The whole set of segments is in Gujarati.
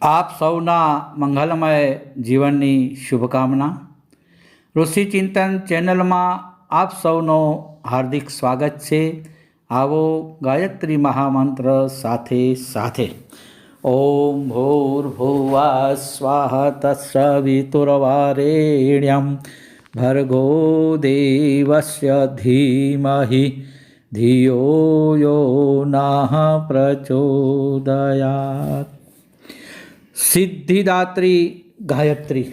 આપ સૌના મંગલમય જીવનની શુભકામના. ઋષિ ચિંતન ચેનલમાં આપ સૌનો હાર્દિક સ્વાગત છે. આવો ગાયત્રી મહામંત્ર સાથે સાથે ઓમ ભૂર્ભુવઃ સ્વાહ તત્સવિતુર્વરેણ્યં ભર્ગો દેવસ્ય ધીમહિ ધિયો યો નઃ પ્રચોદયાત. સિદ્ધિદાત્રી ગાયત્રી.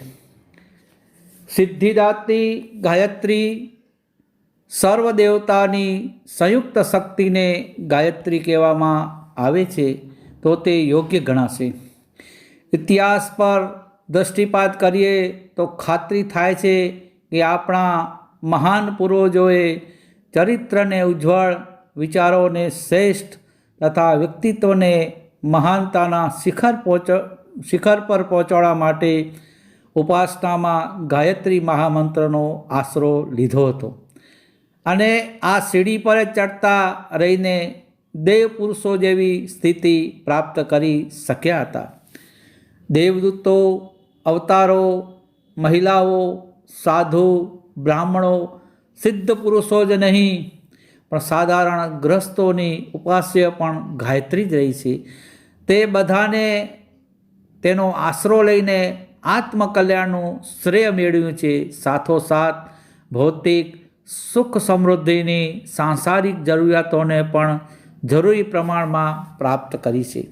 સિદ્ધિદાત્રી ગાયત્રી સર્વ દેવતાની સંયુક્ત શક્તિને ગાયત્રી કહેવામાં આવે છે, તો તે યોગ્ય ગણાશે. ઇતિહાસ પર દૃષ્ટિપાત કરીએ તો ખાતરી થાય છે કે આપણા મહાન પૂર્વજોએ ચરિત્રને ઉજ્જવળ, વિચારોને શ્રેષ્ઠ તથા વ્યક્તિત્વને મહાનતાના શિખર પર પહોંચાડવા માટે ઉપાસનામાં ગાયત્રી મહામંત્રનો આશરો લીધો હતો અને આ સીડી પર ચડતા રહીને દેવ પુરુષો જેવી સ્થિતિ પ્રાપ્ત કરી શક્યા હતા. દેવદૂતો, અવતારો, મહિલાઓ, સાધુ, બ્રાહ્મણો, સિદ્ધ પુરુષો જ નહીં પણ સાધારણ ગ્રસ્તોની ઉપાસ્ય પણ ગાયત્રી જ રહી છે. તે બધાને તેનો આશરો લઈને આત્મકલ્યાણનું શ્રેય મેળવ્યું છે. સાથોસાથ ભૌતિક સુખ સમૃદ્ધિની સાંસારિક જરૂરિયાતોને પણ જરૂરી પ્રમાણમાં પ્રાપ્ત કરી છે.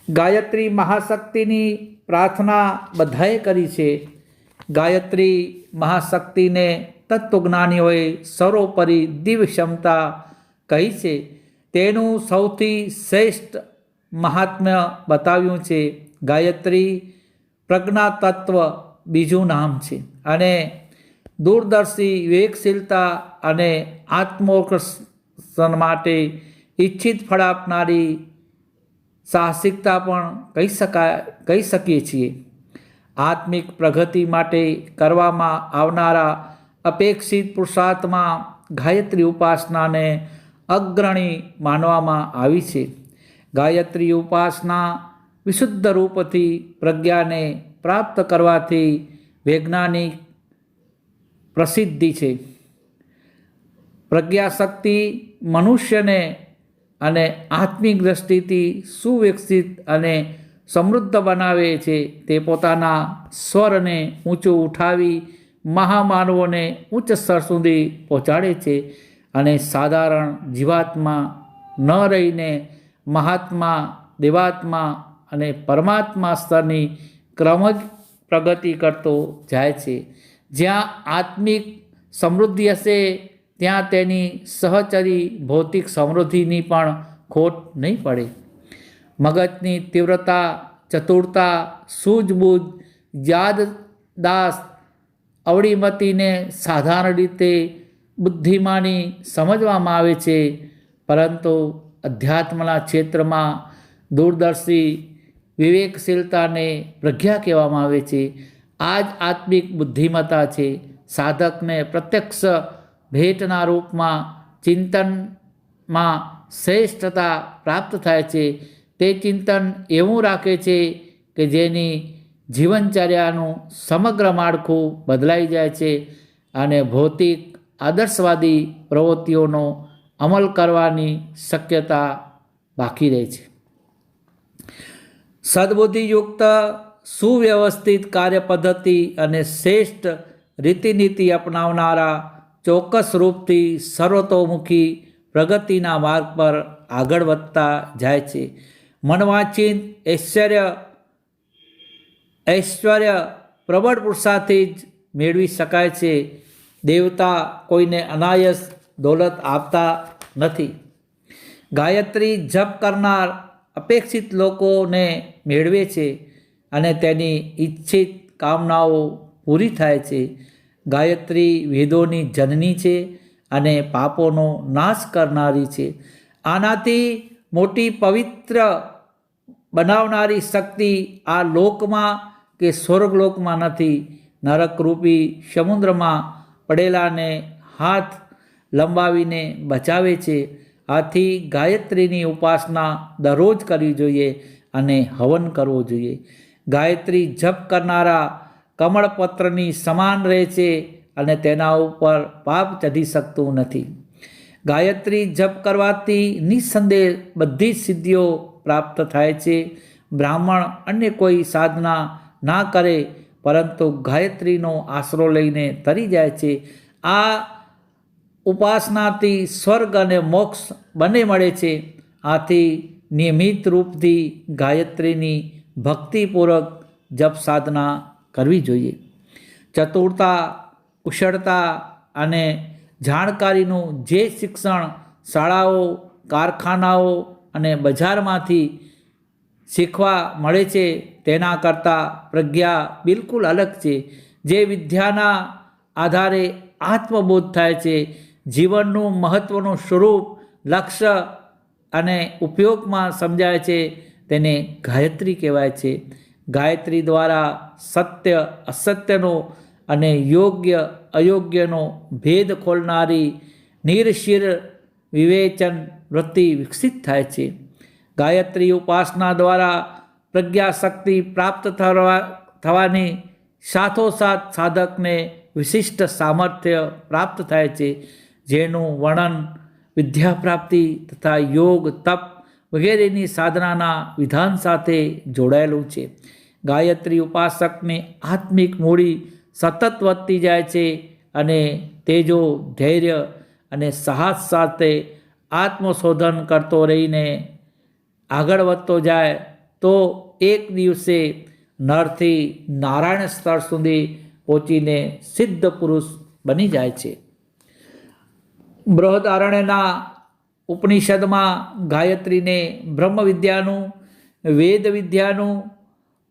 ગાયત્રી મહાશક્તિની પ્રાર્થના બધાએ કરી છે. ગાયત્રી મહાશક્તિને તત્વજ્ઞાનીઓએ સર્વોપરી દિવ્ય ક્ષમતા કહી છે. તેનું સૌથી શ્રેષ્ઠ મહાત્મ્ય બતાવ્યું છે. ગાયત્રી પ્રજ્ઞા તત્વ બીજું નામ છે અને દૂરદર્શી, વિવેકશીલતા અને આત્મોત્કર્ષણ માટે ઈચ્છિત ફળ આપનારી સાહસિકતા પણ કહી શકીએ છીએ. આત્મિક પ્રગતિ માટે કરવામાં આવનારા અપેક્ષિત પુરુષાર્થમાં ગાયત્રી ઉપાસનાને અગ્રણી માનવામાં આવી છે. ગાયત્રી ઉપાસના વિશુદ્ધ રૂપથી પ્રજ્ઞાને પ્રાપ્ત કરવાથી વૈજ્ઞાનિક પ્રસિદ્ધિ છે. પ્રજ્ઞાશક્તિ મનુષ્યને અને આત્મિક દ્રષ્ટિથી સુવિકસિત અને સમૃદ્ધ બનાવે છે. તે પોતાના સ્વરને ઊંચું ઉઠાવી મહામાનવોને ઉચ્ચ સ્તર સુધી પહોંચાડે છે અને સાધારણ જીવાત્મા ન રહીને મહાત્મા, દેવાત્મા અને પરમાત્મા સ્તરની ક્રમિક પ્રગતિ કરતો જાય છે. જ્યાં આત્મિક સમૃદ્ધિ હશે ત્યાં તેની સહચરી ભૌતિક સમૃદ્ધિની પણ ખોટ નહીં પડે. મગજની તીવ્રતા, ચતુરતા, સૂઝબૂઝ, યાદદાસ્ત, અવળીમતીને સાધારણ રીતે બુદ્ધિમાની સમજવામાં આવે છે, પરંતુ અધ્યાત્મના ક્ષેત્રમાં દૂરદર્શી વિવેકશીલતાને પ્રજ્ઞા કહેવામાં આવે છે. આ જ આત્મિક બુદ્ધિમત્તા છે. સાધકને પ્રત્યક્ષ ભેટના રૂપમાં ચિંતનમાં શ્રેષ્ઠતા પ્રાપ્ત થાય છે. તે ચિંતન એવું રાખે છે કે જેની જીવનચર્યાનું સમગ્ર માળખું બદલાઈ જાય છે અને ભૌતિક આદર્શવાદી પ્રવૃત્તિઓનો અમલ કરવાની શક્યતા બાકી રહે છે. સદબુદ્ધિયુક્ત, સુવ્યવસ્થિત કાર્યપદ્ધતિ અને શ્રેષ્ઠ રીતિનીતિ અપનાવનારા ચોક્કસ રૂપથી સર્વતોમુખી પ્રગતિના માર્ગ પર આગળ વધતા જાય છે. મનવાંછિત ઐશ્વર્ય પ્રબળ પુરુષાર્થથી જ મેળવી શકાય છે. દેવતા કોઈને અનાયસ દોલત આપતા નથી. ગાયત્રી જપ કરનાર અપેક્ષિત લોકોને મેળવે છે અને તેની ઈચ્છિત કામનાઓ પૂરી થાય છે. ગાયત્રી વેદોની જનની છે અને પાપોનો નાશ કરનારી છે. આનાથી મોટી પવિત્ર બનાવનારી શક્તિ આ લોકમાં કે સ્વર્ગલોકમાં નથી. નરકરૂપી સમુદ્રમાં પડેલાને હાથ લંબાવીને બચાવે છે. આથી ગાયત્રીની ઉપાસના દરરોજ કરવી જોઈએ અને હવન કરવો જોઈએ. ગાયત્રી જપ કરનારા કમળપત્રની સમાન રહે છે અને તેના ઉપર પાપ ચઢી શકતું નથી. ગાયત્રી જપ કરવાથી નિસંદેહ બધી જ સિદ્ધિઓ પ્રાપ્ત થાય છે. બ્રાહ્મણ અન્ય કોઈ સાધના ના કરે પરંતુ ગાયત્રીનો આશરો લઈને તરી જાય છે. આ ઉપાસનાથી સ્વર્ગ અને મોક્ષ બંને મળે છે. આથી નિયમિત રૂપથી ગાયત્રીની ભક્તિપૂર્વક જપ સાધના કરવી જોઈએ. ચતુરતા, કુશળતા અને જાણકારીનું જે શિક્ષણ શાળાઓ, કારખાનાઓ અને બજારમાંથી શીખવા મળે છે તેના કરતાં પ્રજ્ઞા બિલકુલ અલગ છે. જે વિદ્યાના આધારે આત્મબોધ થાય છે, જીવનનું મહત્ત્વનું સ્વરૂપ, લક્ષ્ય અને ઉપયોગમાં સમજાય છે, તેને ગાયત્રી કહેવાય છે. ગાયત્રી દ્વારા સત્ય અસત્યનો અને યોગ્ય અયોગ્યનો ભેદ ખોલનારી નિર્શિર વિવેચન વૃત્તિ વિકસિત થાય છે. ગાયત્રી ઉપાસના દ્વારા પ્રજ્ઞાશક્તિ પ્રાપ્ત થવાની સાથોસાથ સાધકને વિશિષ્ટ સામર્થ્ય પ્રાપ્ત થાય છે, જેનું વર્ણન વિદ્યા પ્રાપ્તિ તથા યોગ, તપ વગેરેની સાધનાના વિધાન સાથે જોડાયેલું છે. ગાયત્રી ઉપાસકની આત્મિક મૂડી સતત વધતી જાય છે અને તેજો, ધૈર્ય અને સાહસ સાથે આત્મશોધન કરતો રહીને આગળ વધતો જાય તો એક દિવસે નરથી નારાયણ સ્તર સુધી પહોંચીને સિદ્ધ પુરુષ બની જાય છે. બૃહદારણ્યના ઉપનિષદમાં ગાયત્રીને બ્રહ્મ વિદ્યાનું, વેદ વિદ્યાનું,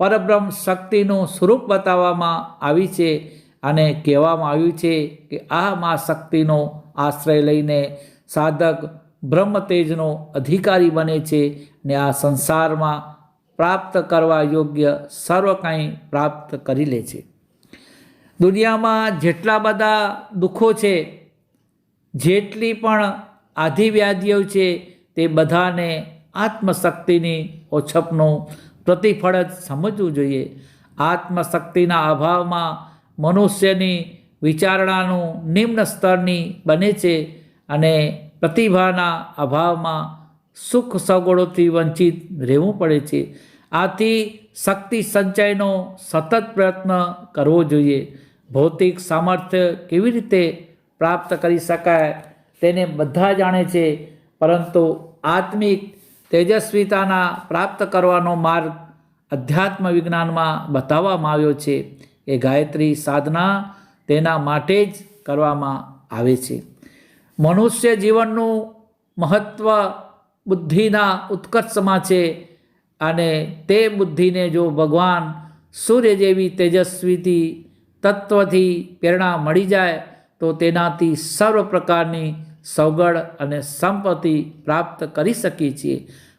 પરબ્રહ્મ શક્તિનું સ્વરૂપ બતાવવામાં આવી છે અને કહેવામાં આવ્યું છે કે આ મા શક્તિનો આશ્રય લઈને સાધક બ્રહ્મ તેજનો અધિકારી બને છે ને આ સંસારમાં પ્રાપ્ત કરવા યોગ્ય સર્વ કંઈ પ્રાપ્ત કરી લે છે. દુનિયામાં જેટલા બધા દુઃખો છે, જેટલી પણ આધિવ્યાધિઓ છે, તે બધાને આત્મશક્તિની ઓછપનું પ્રતિફળ જ સમજવું જોઈએ. આત્મશક્તિના અભાવમાં મનુષ્યની વિચારણાનું નિમ્ન સ્તરની બને છે અને પ્રતિભાના અભાવમાં સુખ સગવડોથી વંચિત રહેવું પડે છે. આથી શક્તિ સંચયનો સતત પ્રયત્ન કરવો જોઈએ. ભૌતિક સામર્થ્ય કેવી રીતે પ્રાપ્ત કરી શકાય તેને બધા જાણે છે, પરંતુ આત્મિક તેજસ્વીતાના પ્રાપ્ત કરવાનો માર્ગ અધ્યાત્મ વિજ્ઞાનમાં બતાવવામાં આવ્યો છે. એ ગાયત્રી સાધના તેના માટે જ કરવામાં આવે છે. મનુષ્ય જીવનનું મહત્ત્વ બુદ્ધિના ઉત્કર્ષમાં છે અને તે બુદ્ધિને જો ભગવાન સૂર્ય જેવી તેજસ્વીથી તત્વથી પ્રેરણા મળી જાય તો તેનાથી સર્વ પ્રકારની સૌગડ અને સંપત્તિ પ્રાપ્ત કરી શકીએ છીએ.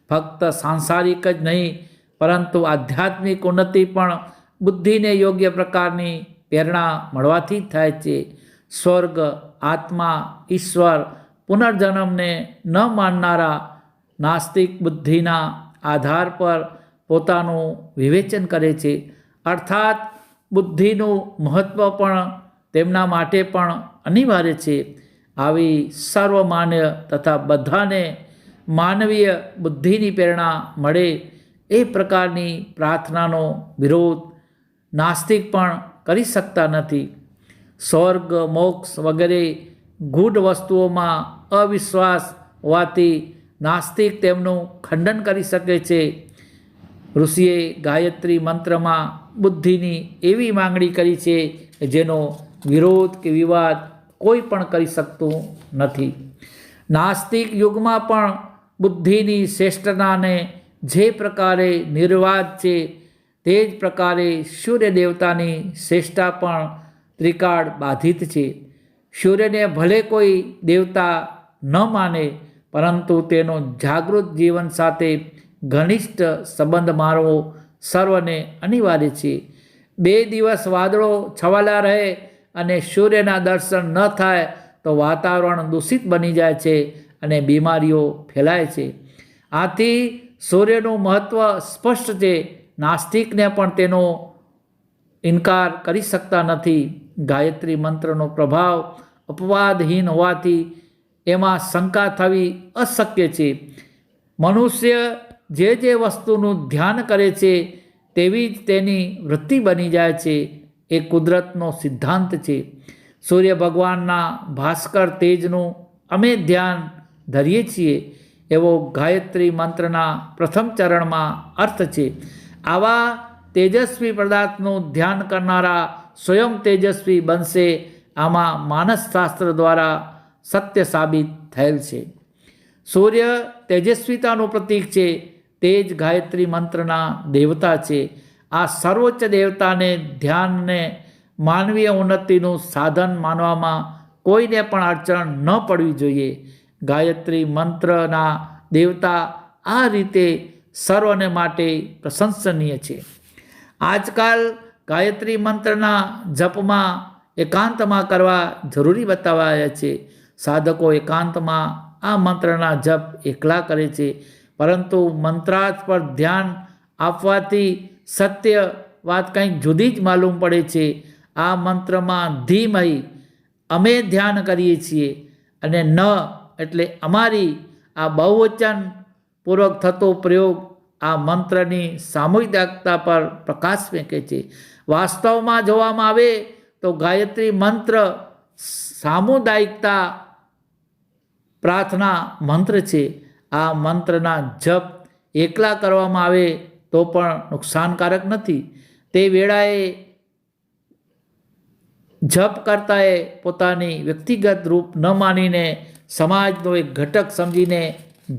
ફક્ત સાંસારિક જ નહીં પરંતુ આધ્યાત્મિક ઉન્નતિ પણ બુદ્ધિને યોગ્ય પ્રકારની પ્રેરણા મળવાથી જ થાય છે. સ્વર્ગ, આત્મા, ઈશ્વર, પુનર્જન્મને ન માનનારા નાસ્તિક બુદ્ધિના આધાર પર પોતાનું વિવેચન કરે છે, અર્થાત બુદ્ધિનું મહત્ત્વ પણ તેમના માટે પણ અનિવાર્ય છે. આવી સર્વમાન્ય તથા બધાને માનવીય બુદ્ધિની પ્રેરણા મળે એ પ્રકારની પ્રાર્થનાનો વિરોધ નાસ્તિક પણ કરી શકતા નથી. સ્વર્ગ, મોક્ષ વગેરે ગૂઢ વસ્તુઓમાં અવિશ્વાસ હોવાથી નાસ્તિક તેમનું ખંડન કરી શકે છે. ઋષિએ ગાયત્રી મંત્રમાં બુદ્ધિની એવી માંગણી કરી છે કે જેનો વિરોધ કે વિવાદ કોઈ પણ કરી શકતું નથી. નાસ્તિક યુગમાં પણ બુદ્ધિની શ્રેષ્ઠતાને જે પ્રકારે નિર્વાદ છે તે જ પ્રકારે સૂર્ય દેવતાની શ્રેષ્ઠતા પણ ત્રિકાળ બાધિત છે. સૂર્યને ભલે કોઈ દેવતા ન માને પરંતુ તેનો જાગૃત જીવન સાથે ઘનિષ્ઠ સંબંધ મારવો સર્વને અનિવાર્ય છે. 2 દિવસ વાદળો છવાયેલા રહે અને સૂર્યના દર્શન ન થાય તો વાતાવરણ દૂષિત બની જાય છે અને બીમારીઓ ફેલાય છે. આથી સૂર્યનું મહત્ત્વ સ્પષ્ટ છે. નાસ્તિકને પણ તેનો ઇનકાર કરી શકતા નથી. ગાયત્રી મંત્રનો પ્રભાવ અપવાદહીન હોવાથી એમાં શંકા થવી અશક્ય છે. મનુષ્ય જે વસ્તુનું ધ્યાન કરે છે તેવી જ તેની વૃત્તિ બની જાય છે. એ કુદરતનો સિદ્ધાંત છે. સૂર્ય ભગવાનના ભાસ્કર તેજનું અમે ધ્યાન ધરીએ છીએ એવો ગાયત્રી મંત્રના પ્રથમ ચરણમાં અર્થ છે. આવા તેજસ્વી પદાર્થનું ધ્યાન કરનારા સ્વયં તેજસ્વી બનશે. આમાં માનસશાસ્ત્ર દ્વારા સત્ય સાબિત થયેલ છે. સૂર્ય તેજસ્વીતાનું પ્રતીક છે. તે જ ગાયત્રી મંત્રના દેવતા છે. આ સર્વોચ્ચ દેવતાને ધ્યાનને માનવીય ઉન્નતિનું સાધન માનવામાં કોઈને પણ અડચણ ન પડવી જોઈએ. ગાયત્રી મંત્રના દેવતા આ રીતે સર્વને માટે પ્રશંસનીય છે. આજકાલ ગાયત્રી મંત્રના જપમાં એકાંતમાં કરવા જરૂરી બતાવાયા છે. સાધકો એકાંતમાં આ મંત્રના જપ એકલા કરે છે, પરંતુ મંત્રાર્થ પર ધ્યાન આપવાથી સત્ય વાત કંઈક જુદી જ માલુમ પડે છે. આ મંત્રમાં ધીમહી અમે ધ્યાન કરીએ છીએ અને ન એટલે અમારી આ બહુવચન પૂર્વક થતો પ્રયોગ આ મંત્રની સામૂહિકતા પર પ્રકાશ ફેંકે છે. વાસ્તવમાં જોવામાં આવે તો ગાયત્રી મંત્ર સામુદાયિકતા પ્રાર્થના મંત્ર છે. આ મંત્રના જપ એકલા કરવામાં આવે તો પણ નુકસાનકારક નથી. તે વેળાએ જપ કરતાએ પોતાની વ્યક્તિગત રૂપ ન માનીને સમાજનો એક ઘટક સમજીને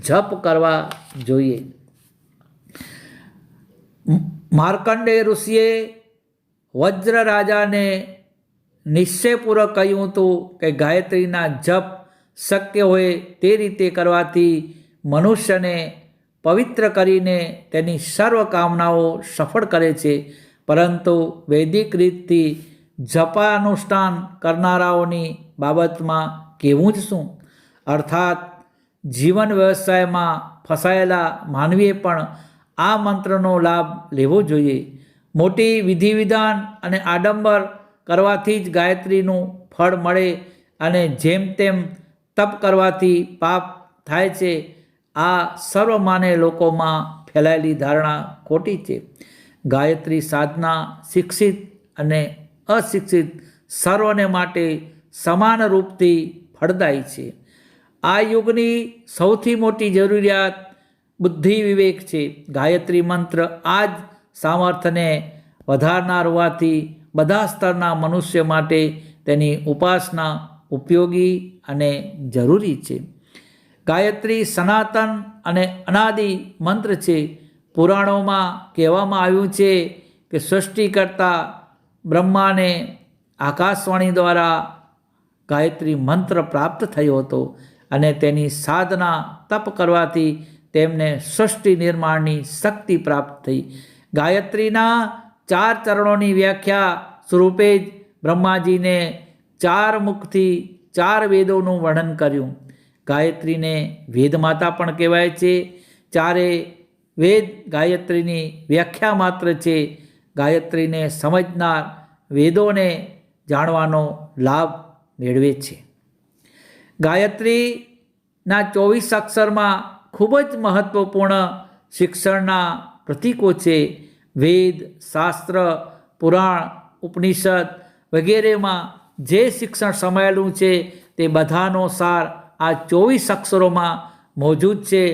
જપ કરવા જોઈએ. માર્કંડેય ઋષિએ વજ્ર રાજાને નિશ્ચયપૂર્વક કહ્યું હતું કે ગાયત્રીના જપ શક્ય હોય તે રીતે કરવાથી મનુષ્યને પવિત્ર કરીને તેની સર્વ કામનાઓ સફળ કરે છે. પરંતુ વૈદિક રીતથી જપાનુષ્ઠાન કરનારાઓની બાબતમાં કહેવું જ શું? અર્થાત જીવન વ્યવસાયમાં ફસાયેલા માનવીએ પણ આ મંત્રનો લાભ લેવો જોઈએ. મોટી વિધિ વિધાન અને આડંબર કરવાથી જ ગાયત્રીનું ફળ મળે અને જેમ તેમ તપ કરવાથી પાપ થાય છે, આ સર્વમાન્ય લોકોમાં ફેલાયેલી ધારણા ખોટી છે. ગાયત્રી સાધના શિક્ષિત અને અશિક્ષિત સર્વને માટે સમાન રૂપથી ફળદાયી છે. આ યુગની સૌથી મોટી જરૂરિયાત બુદ્ધિ વિવેક છે. ગાયત્રી મંત્ર આ જ સામર્થ્યને વધારનાર હોવાથી બધા સ્તરના મનુષ્ય માટે તેની ઉપાસના ઉપયોગી અને જરૂરી છે. ગાયત્રી સનાતન અને અનાદિ મંત્ર છે. પુરાણોમાં કહેવામાં આવ્યું છે કે સૃષ્ટિકર્તા બ્રહ્માને આકાશવાણી દ્વારા ગાયત્રી મંત્ર પ્રાપ્ત થયો હતો અને તેની સાધના તપ કરવાથી તેમને સૃષ્ટિ નિર્માણની શક્તિ પ્રાપ્ત થઈ. ગાયત્રીના 4 ચરણોની વ્યાખ્યા સ્વરૂપે જ બ્રહ્માજીને 4 મુખથી 4 વેદોનું વર્ણન કર્યું. ગાયત્રીને વેદમાતા પણ કહેવાય છે. 4 વેદ ગાયત્રીની વ્યાખ્યા માત્ર છે. ગાયત્રીને સમજનાર વેદોને જાણવાનો લાભ મેળવે છે. ગાયત્રીના 24 અક્ષરમાં ખૂબ જ મહત્વપૂર્ણ શિક્ષણના પ્રતીકો છે. વેદ, શાસ્ત્ર, પુરાણ, ઉપનિષદ વગેરેમાં જે શિક્ષણ સમાયેલું છે તે બધાનો સાર આ 24 અક્ષરોમાં મોજૂદ છે.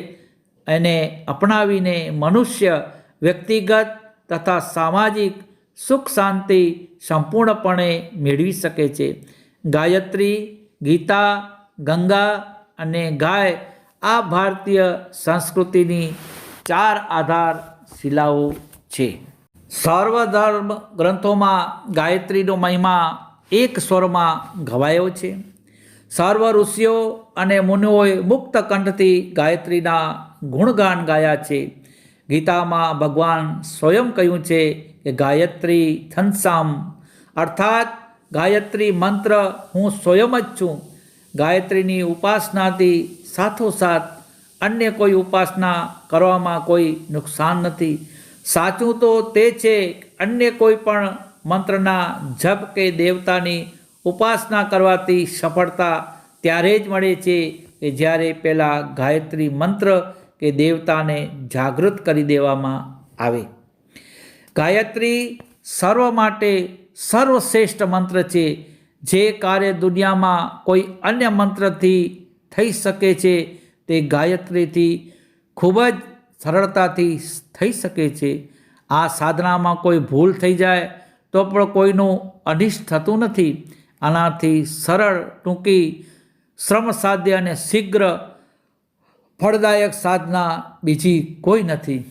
એને અપનાવીને મનુષ્ય વ્યક્તિગત તથા સામાજિક સુખ શાંતિ સંપૂર્ણપણે મેળવી શકે છે. ગાયત્રી, ગીતા, ગંગા અને ગાય આ ભારતીય સંસ્કૃતિની 4 આધારશિલાઓ છે. સર્વધર્મ ગ્રંથોમાં ગાયત્રીનો મહિમા એક સ્વરમાં ગવાયો છે. સર્વ ઋષિઓ અને મુનિઓએ મુક્ત કંઠથી ગાયત્રીના ગુણગાન ગાયા છે. ગીતામાં ભગવાન સ્વયં કહ્યું છે કે ગાયત્રી છંદસામ, અર્થાત ગાયત્રી મંત્ર હું સ્વયં જ છું. ગાયત્રીની ઉપાસનાથી સાથોસાથ અન્ય કોઈ ઉપાસના કરવામાં કોઈ નુકસાન નથી. સાચું તો તે છે અન્ય કોઈ પણ મંત્રના જપ કે દેવતાની ઉપાસના કરવાથી સફળતા ત્યારે જ મળે છે કે જ્યારે પહેલાં ગાયત્રી મંત્ર કે દેવતાને જાગૃત કરી દેવામાં આવે. ગાયત્રી સર્વ માટે સર્વશ્રેષ્ઠ મંત્ર છે. જે કાર્ય દુનિયામાં કોઈ અન્ય મંત્રથી થઈ શકે છે તે ગાયત્રીથી ખૂબ જ સરળતાથી થઈ શકે છે. આ સાધનામાં કોઈ ભૂલ થઈ જાય તો પણ કોઈનું અનિષ્ટ થતું નથી. આનાથી સરળ, ટૂંકી, શ્રમસાધ્ય અને શીઘ્ર ફળદાયક સાધના બીજી કોઈ નથી.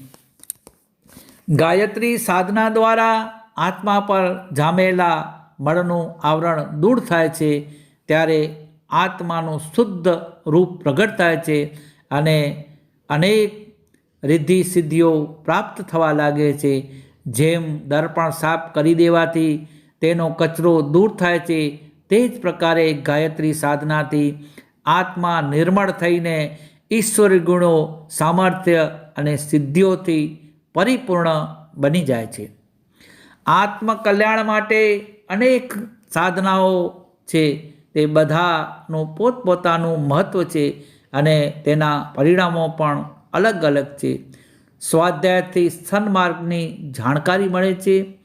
ગાયત્રી સાધના દ્વારા આત્મા પર જામેલા મળનું આવરણ દૂર થાય છે. ત્યારે આત્માનું શુદ્ધ રૂપ પ્રગટ થાય છે અને અનેક રિદ્ધિ સિદ્ધિઓ પ્રાપ્ત થવા લાગે છે. જેમ દર્પણ સાફ કરી દેવાથી તેનો કચરો દૂર થાય છે, તે જ પ્રકારે ગાયત્રી સાધનાથી આત્મા નિર્મળ થઈને ઈશ્વરી ગુણો, સામર્થ્ય અને સિદ્ધિઓથી પરિપૂર્ણ બની જાય છે. આત્મકલ્યાણ માટે અનેક સાધનાઓ છે. તે બધાનું પોતપોતાનું મહત્ત્વ છે અને તેના પરિણામો પણ અલગ અલગ છે. સ્વાધ્યાયથી સન્માર્ગની જાણકારી મળે છે.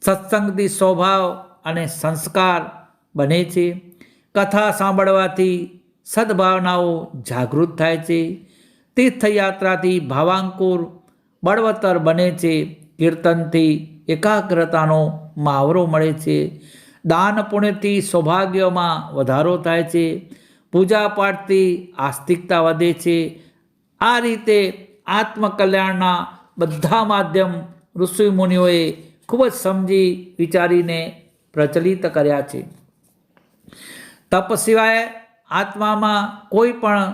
સત્સંગથી સ્વભાવ અને સંસ્કાર બને છે. કથા સાંભળવાથી સદ્ભાવનાઓ જાગૃત થાય છે. તીર્થયાત્રાથી ભાવાંકુર બળવત્તર બને છે. કીર્તનથી એકાગ્રતાનો મહાવરો મળે છે. દાન પુણ્યથી સૌભાગ્યમાં વધારો થાય છે. પૂજા પાઠથી આસ્તિકતા વધે છે. આ રીતે આત્મકલ્યાણના બધા માધ્યમ ઋષિ મુનિઓએ ખૂબ જ સમજી વિચારીને પ્રચલિત કર્યા છે. તપ સિવાય આત્મામાં કોઈ પણ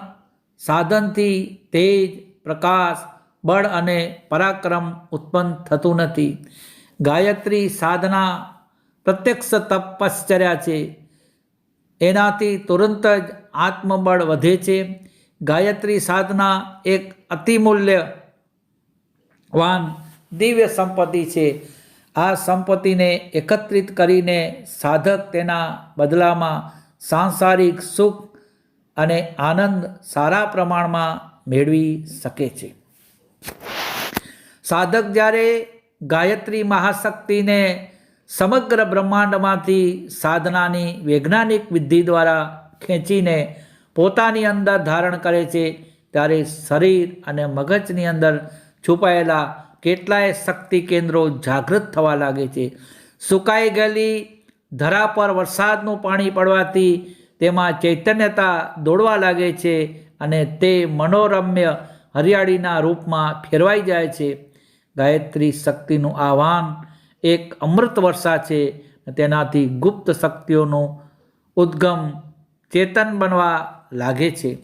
સાધનથી તેજ, પ્રકાશ, બળ અને પરાક્રમ ઉત્પન્ન થતું નથી. ગાયત્રી સાધના પ્રત્યક્ષ તપશ્ચર્યા છે. એનાથી તુરંત જ આત્મબળ વધે છે. ગાયત્રી સાધના એક અતિમૂલ્યવાન દિવ્ય સંપત્તિ છે. આ સંપત્તિને એકત્રિત કરીને સાધક તેના બદલામાં સાંસારિક સુખ અને આનંદ સારા પ્રમાણમાં મેળવી શકે છે. સાધક જ્યારે ગાયત્રી મહાશક્તિને સમગ્ર બ્રહ્માંડમાંથી સાધનાની વૈજ્ઞાનિક વિધિ દ્વારા ખેંચીને પોતાની અંદર ધારણ કરે છે ત્યારે શરીર અને મગજની અંદર છુપાયેલા કેટલાય શક્તિ કેન્દ્રો જાગૃત થવા લાગે છે. સુકાઈ ગયેલી ધરા પર વરસાદનું પાણી પડવાથી તેમાં ચૈતન્યતા દોડવા લાગે છે અને તે મનોરમ્ય હરિયાળીના રૂપમાં ફેરવાઈ જાય છે. ગાયત્રી શક્તિનું આહવાન એક અમૃત વર્ષા છે. તેનાથી ગુપ્ત શક્તિઓનો ઉદ્ગમ ચેતન બનવા લાગે છે.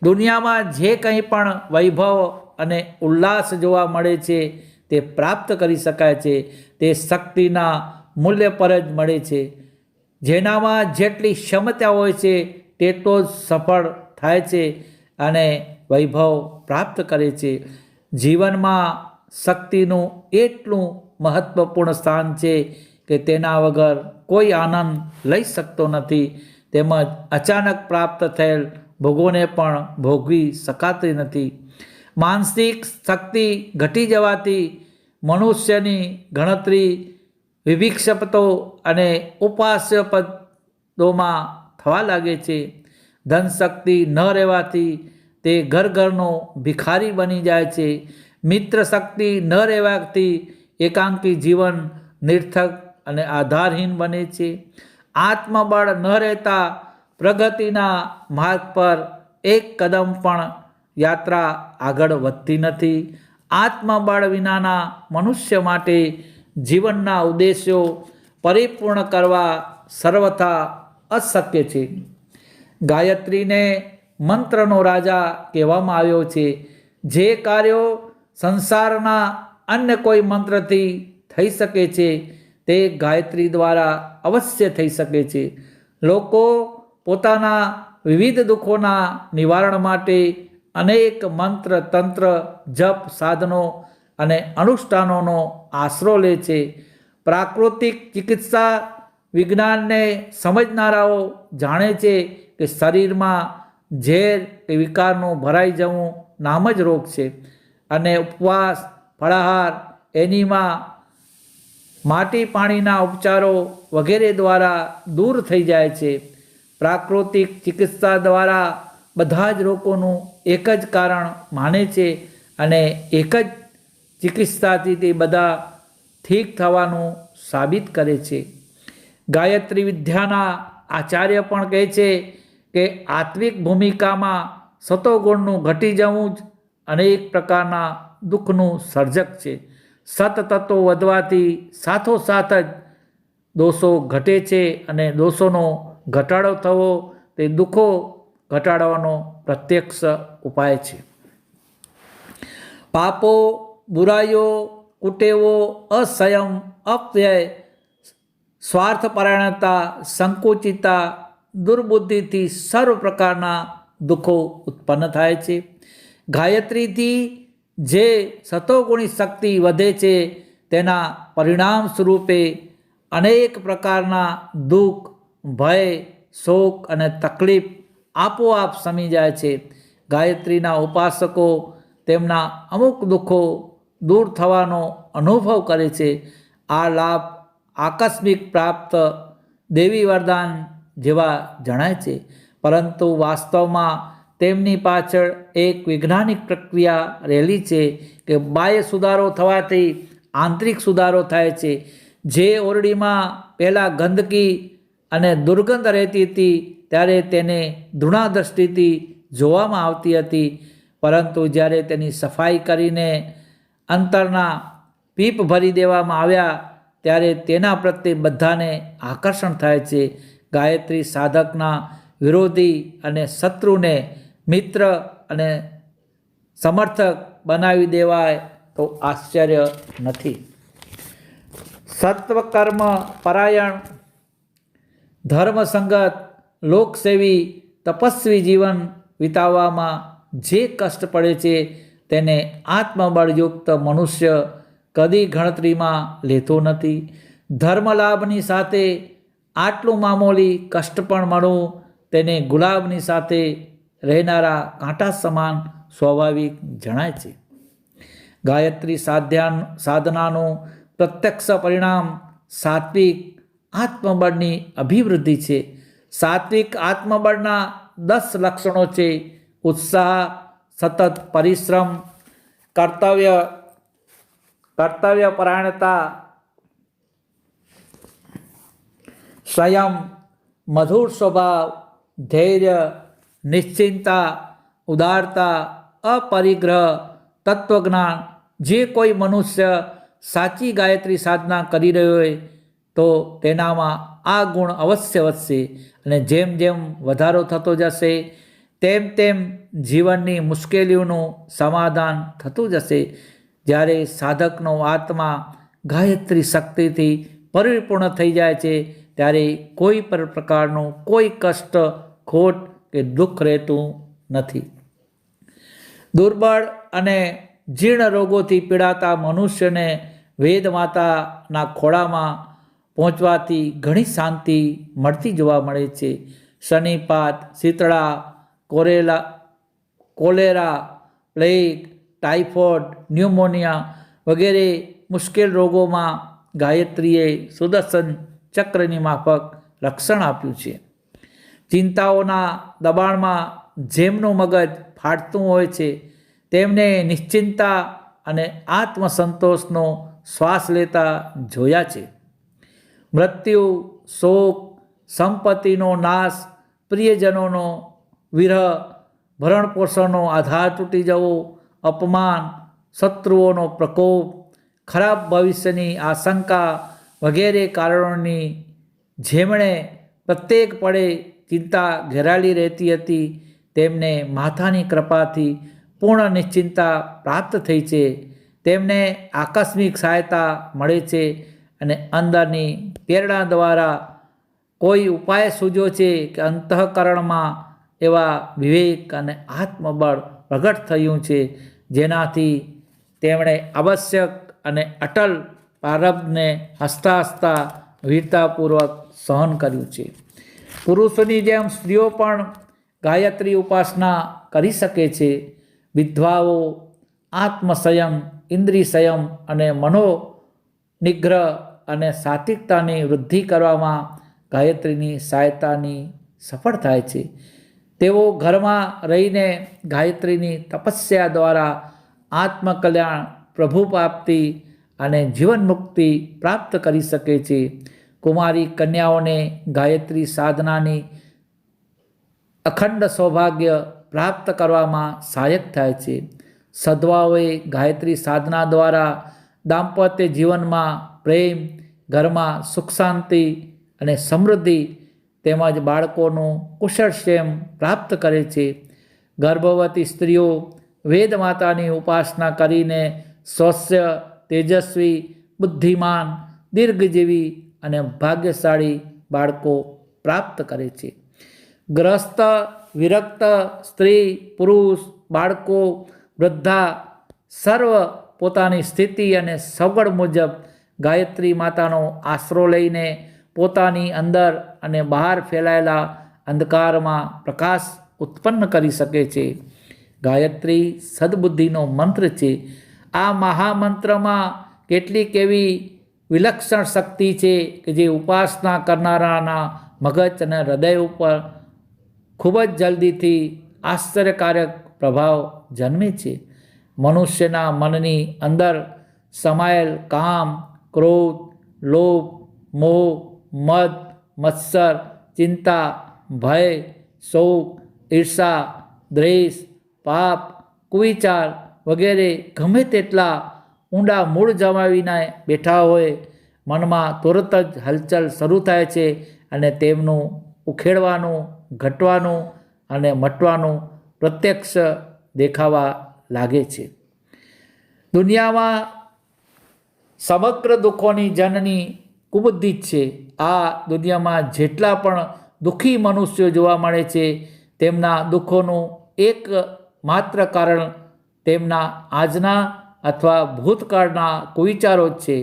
દુનિયામાં જે કંઈ પણ વૈભવ અને ઉલ્લાસ જોવા મળે છે તે પ્રાપ્ત કરી શકાય છે તે શક્તિના મૂલ્ય પર જ મળે છે. જેનામાં જેટલી ક્ષમતા હોય છે તેટલો જ સફળ થાય છે અને વૈભવ પ્રાપ્ત કરે છે. જીવનમાં શક્તિનું એટલું મહત્ત્વપૂર્ણ સ્થાન છે કે તેના વગર કોઈ આનંદ લઈ શકતો નથી. તેમજ અચાનક પ્રાપ્ત થયેલ ભોગોને પણ ભોગવી શકાતી નથી. માનસિક શક્તિ ઘટી જવાથી મનુષ્યની ગણતરી વિભિક્ષપતો અને ઉપાસ્યપદોમાં થવા લાગે છે. ધન શક્તિ ન રહેવાથી તે ઘરનો ભિખારી બની જાય છે. મિત્ર શક્તિ ન રહેવાથી એકાંકી જીવન નિર્થક અને આધારહીન બને છે. આત્મબળ ન રહેતા પ્રગતિના માર્ગ પર એક કદમ પણ યાત્રા આગળ વધતી નથી. આત્મબળ વિનાના મનુષ્ય માટે જીવનના ઉદ્દેશ્યો પરિપૂર્ણ કરવા સર્વથા અશક્ય છે. ગાયત્રીને મંત્રનો રાજા કહેવામાં આવ્યો છે. જે કાર્યો સંસારના અન્ય કોઈ મંત્રથી થઈ શકે છે તે ગાયત્રી દ્વારા અવશ્ય થઈ શકે છે. લોકો પોતાના વિવિધ દુઃખોના નિવારણ માટે અનેક મંત્ર તંત્ર જપ સાધનો અને અનુષ્ઠાનોનો આશરો લે છે. પ્રાકૃતિક ચિકિત્સા વિજ્ઞાનને સમજનારાઓ જાણે છે કે શરીરમાં ઝેર કે વિકારનું ભરાઈ જવું નામ જ રોગ છે અને ઉપવાસ, ફળાહાર, એનીમા, માટી પાણીના ઉપચારો વગેરે દ્વારા દૂર થઈ જાય છે. પ્રાકૃતિક ચિકિત્સા દ્વારા બધા જ રોગોનું એક જ કારણ માને છે અને એક જ ચિકિત્સાથી તે બધા ઠીક થવાનું સાબિત કરે છે. ગાયત્રી વિદ્યાના આચાર્ય પણ કહે છે કે આત્વિક ભૂમિકામાં સતોગુણનું ઘટી જવું જ અનેક પ્રકારના દુઃખનું સર્જક છે. સતતત્વો વધવાથી સાથોસાથ જ દોષો ઘટે છે અને દોષોનો ઘટાડો થવો તે દુઃખો ઘટાડવાનો પ્રત્યક્ષ ઉપાય છે. પાપો, બુરાઈઓ, કુટેવો, અસંયમ, અપ્યય, સ્વાર્થપરાયણતા, સંકુચિતા, દુર્બુદ્ધિથી સર્વ પ્રકારના દુઃખો ઉત્પન્ન થાય છે. ગાયત્રીથી જે સતોગુણી શક્તિ વધે છે તેના પરિણામ સ્વરૂપે અનેક પ્રકારના દુઃખ, ભય, શોક અને તકલીફ આપોઆપ શમી જાય છે. ગાયત્રીના ઉપાસકો તેમના અમુક દુઃખો દૂર થવાનો અનુભવ કરે છે. આ લાભ આકસ્મિક પ્રાપ્ત દેવી વરદાન જેવા જણાય છે, પરંતુ વાસ્તવમાં તેમની પાછળ એક વૈજ્ઞાનિક પ્રક્રિયા રહેલી છે કે બાહ્ય સુધારો થવાથી આંતરિક સુધારો થાય છે. જે ઓરડીમાં પહેલાં ગંદકી અને દુર્ગંધ રહેતી હતી ત્યારે તેને ધૃણા દ્રષ્ટિથી જોવામાં આવતી હતી, પરંતુ જ્યારે તેની સફાઈ કરીને અંતરના પીપ ભરી દેવામાં આવ્યા ત્યારે તેના પ્રત્યે બધાને આકર્ષણ થાય છે. ગાયત્રી સાધકના વિરોધી અને શત્રુને મિત્ર અને સમર્થક બનાવી દેવાય તો આશ્ચર્ય નથી. સત્વકર્મ પરાયણ, ધર્મસંગત, લોકસેવી, તપસ્વી જીવન વિતાવવામાં જે કષ્ટ પડે છે તેને આત્મબળયુક્ત મનુષ્ય કદી ગણતરીમાં લેતો નથી. ધર્મલાભની સાથે આટલું મામૂલી કષ્ટ પણ મળવું તેને ગુલાબની સાથે રહેનારા કાંટા સમાન સ્વાભાવિક જણાય છે. ગાયત્રી સાધનાનું પ્રત્યક્ષ પરિણામ સાત્વિક આત્મબળની અભિવૃદ્ધિ છે. સાત્વિક આત્મબળના 10 લક્ષણો છે: ઉત્સાહ, સતત પરિશ્રમ, કર્તવ્યપરાયણતા, સંયમ, મધુર સ્વભાવ, ધૈર્ય, નિશ્ચિંતા, ઉદારતા, અપરિગ્રહ, તત્વજ્ઞાન. જે કોઈ મનુષ્ય સાચી ગાયત્રી સાધના કરી રહ્યો હોય તો તેનામાં આ ગુણ અવશ્ય વધશે અને જેમ જેમ વધારો થતો જશે તેમ તેમ જીવનની મુશ્કેલીઓનું સમાધાન થતું જશે. જ્યારે સાધકનો આત્મા ગાયત્રી શક્તિથી પરિપૂર્ણ થઈ જાય છે ત્યારે કોઈ પણ પ્રકારનું કોઈ કષ્ટ, ખોટ કે દુઃખ રહેતું નથી. દુર્બળ અને જીર્ણ રોગોથી પીડાતા મનુષ્યને વેદ માતાના ખોળામાં પહોંચવાથી ઘણી શાંતિ મળતી જોવા મળે છે. શનિપાત, શીતળા, કોલેરા, પ્લેગ, ટાઇફોઇડ, ન્યુમોનિયા વગેરે મુશ્કેલ રોગોમાં ગાયત્રીએ સુદર્શન ચક્રની માફક રક્ષણ આપ્યું છે. ચિંતાઓના દબાણમાં જેમનું મગજ ફાટતું હોય છે તેમને નિશ્ચિંતા અને આત્મસંતોષનો શ્વાસ લેતા જોયા છે. મૃત્યુ, શોક, સંપત્તિનો નાશ, પ્રિયજનોનો વિરહ, ભરણપોષણનો આધાર તૂટી જવો, અપમાન, શત્રુઓનો પ્રકોપ, ખરાબ ભવિષ્યની આશંકા વગેરે કારણોની જેમણે પ્રત્યેક પળે ચિંતા ઘેરાયેલી રહેતી હતી તેમને માતાની કૃપાથી પૂર્ણ નિશ્ચિંતા પ્રાપ્ત થઈ છે. તેમને આકસ્મિક સહાયતા મળે છે અને અંદરની પ્રેરણા દ્વારા કોઈ ઉપાય સૂઝ્યો છે કે અંતઃકરણમાં એવા વિવેક અને આત્મબળ પ્રગટ થયું છે, જેનાથી તેમણે આવશ્યક અને અટલ પ્રારબ્ધને હસતા હસતા વીરતાપૂર્વક સહન કર્યું છે. પુરુષોની જેમ સ્ત્રીઓ પણ ગાયત્રી ઉપાસના કરી શકે છે. વિધવાઓ આત્મસંયમ, ઇન્દ્રિય સંયમ અને મનોનિગ્રહ અને સાત્વિકતાની વૃદ્ધિ કરવામાં ગાયત્રીની સહાયતાની સફળ થાય છે. તેઓ ઘરમાં રહીને ગાયત્રીની તપસ્યા દ્વારા આત્મકલ્યાણ, પ્રભુ પ્રાપ્તિ અને જીવન મુક્તિ પ્રાપ્ત કરી શકે છે. કુમારી કન્યાઓને ગાયત્રી સાધનાની અખંડ સૌભાગ્ય પ્રાપ્ત કરવામાં સહાયક થાય છે. સદ્ભાવોએ ગાયત્રી સાધના દ્વારા દાંપત્ય જીવનમાં પ્રેમ, ઘરમાં સુખ શાંતિ અને સમૃદ્ધિ તેમજ બાળકોનું કુશળક્ષેમ પ્રાપ્ત કરે છે. ગર્ભવતી સ્ત્રીઓ વેદ માતાની ઉપાસના કરીને સ્વસ્થ, તેજસ્વી, બુદ્ધિમાન, દીર્ઘજીવી અને ભાગ્યશાળી બાળકો પ્રાપ્ત કરે છે. ગ્રસ્ત, વિરક્ત સ્ત્રી, પુરુષ, બાળકો, વૃદ્ધા સર્વ પોતાની સ્થિતિ અને સગવડ મુજબ ગાયત્રી માતાનો આશરો લઈને પોતાની અંદર અને બહાર ફેલાયેલા અંધકારમાં પ્રકાશ ઉત્પન્ન કરી શકે છે. ગાયત્રી સદબુદ્ધિનો મંત્ર છે. આ મહામંત્રમાં કેટલીક એવી વિલક્ષણ શક્તિ છે કે જે ઉપાસના કરનારાના મગજ અને હૃદય ઉપર ખૂબ જ જલ્દીથી આશ્ચર્યકારક પ્રભાવ જન્મે છે. મનુષ્યના મનની અંદર સમાયેલ કામ, ક્રોધ, લોભ, મોહ, મદ, મત્સર, ચિંતા, ભય, શોક, ઈર્ષા, દ્વેષ, પાપ, કુવિચાર વગેરે ગમે તેટલા ઊંડા મૂળ જમાવીને બેઠા હોય, મનમાં તુરત જ હલચલ શરૂ થાય છે અને તેમનું ઉખેડવાનું, ઘટવાનું અને મટવાનું પ્રત્યક્ષ દેખાવા લાગે છે. દુનિયામાં સમગ્ર દુઃખોની જનની કુબુદ્ધિ જ છે. આ દુનિયામાં જેટલા પણ દુઃખી મનુષ્યો જોવા મળે છે, તેમના દુઃખોનું એક માત્ર કારણ તેમના આજના અથવા ભૂતકાળના કુવિચારો જ છે.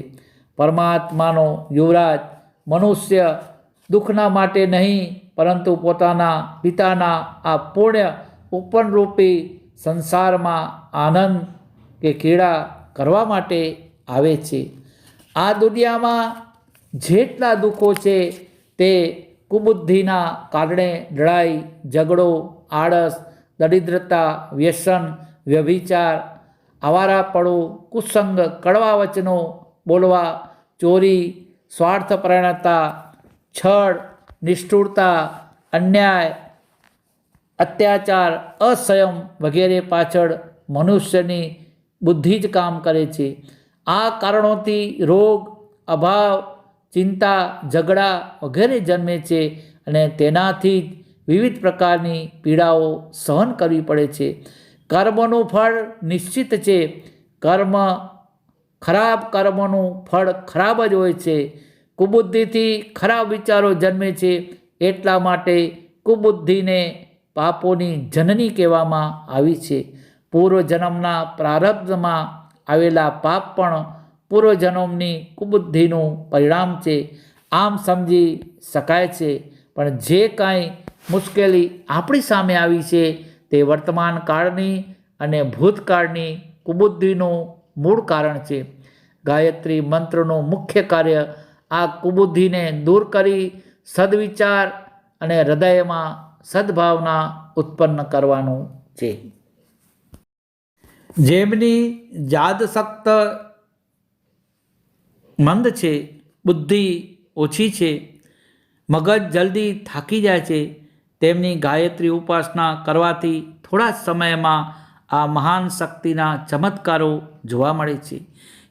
પરમાત્માનો યુવરાજ મનુષ્ય દુઃખના માટે નહીં, પરંતુ પોતાના પિતાના આ પુણ્ય ઉપનરૂપી સંસારમાં આનંદ કે ખેડા કરવા માટે આવે છે. આ દુનિયામાં જેટલા દુઃખો છે તે કુબુદ્ધિના કારણે લડાઈ, ઝઘડો, આળસ, દરિદ્રતા, વ્યસન, વ્યભિચાર, આવારાપણું, કુસંગ, કડવા વચનો બોલવા, ચોરી, સ્વાર્થપરાયણતા, છળ, નિષ્ઠુરતા, અન્યાય, અત્યાચાર, અસંયમ વગેરે પાછળ મનુષ્યની બુદ્ધિ જ કામ કરે છે. આ કારણોથી રોગ, અભાવ, ચિંતા, ઝઘડા વગેરે જન્મે છે અને તેનાથી જ વિવિધ પ્રકારની પીડાઓ સહન કરવી પડે છે. કર્મનું ફળ નિશ્ચિત છે. ખરાબ કર્મનું ફળ ખરાબ જ હોય છે. કુબુદ્ધિથી ખરાબ વિચારો જન્મે છે. એટલા માટે કુબુદ્ધિને પાપોની જનની કહેવામાં આવી છે. પૂર્વજન્મના પ્રારબ્ધમાં આવેલા પાપ પણ પૂર્વજન્મની કુબુદ્ધિનું પરિણામ છે, આમ સમજી શકાય છે. પણ જે કાંઈ મુશ્કેલી આપણી સામે આવી છે તે વર્તમાન કાળની અને ભૂતકાળની કુબુદ્ધિનું મૂળ કારણ છે. ગાયત્રી મંત્રનું મુખ્ય કાર્ય આ કુબુદ્ધિને દૂર કરી સદવિચાર અને હૃદયમાં સદભાવના ઉત્પન્ન કરવાનું છે. જેમની યાદશક્ત મંદ છે, બુદ્ધિ ઓછી છે, મગજ જલ્દી થાકી જાય છે, તેમની ગાયત્રી ઉપાસના કરવાથી થોડા જ સમયમાં આ મહાન શક્તિના ચમત્કારો જોવા મળે છે.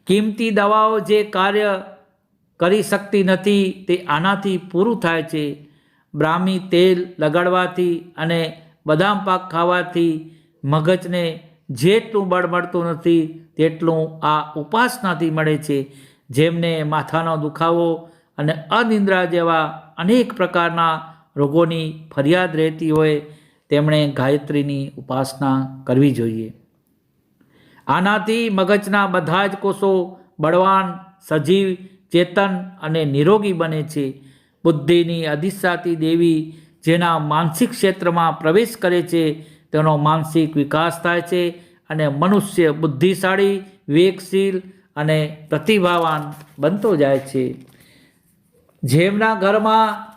કિંમતી દવાઓ જે કાર્ય કરી શકતી નથી તે આનાથી પૂરું થાય છે. બ્રાહ્મી તેલ લગાડવાથી અને બદામ પાક ખાવાથી મગજને જેટલું બળ મળતું નથી તેટલું આ ઉપાસનાથી મળે છે. જેમને માથાનો દુખાવો અને અનિદ્રા જેવા અનેક પ્રકારના રોગોની ફરિયાદ રહેતી હોય તેમણે ગાયત્રીની ઉપાસના કરવી જોઈએ. આનાથી મગજના બધા જ કોષો બળવાન, સજીવ, ચેતન અને નિરોગી બને છે. બુદ્ધિની અધિષ્ઠાતી દેવી જેના માનસિક ક્ષેત્રમાં પ્રવેશ કરે છે તેનો માનસિક વિકાસ થાય છે અને મનુષ્ય બુદ્ધિશાળી, વિવેકશીલ અને પ્રતિભાવાન બનતો જાય છે. જેમના ઘરમાં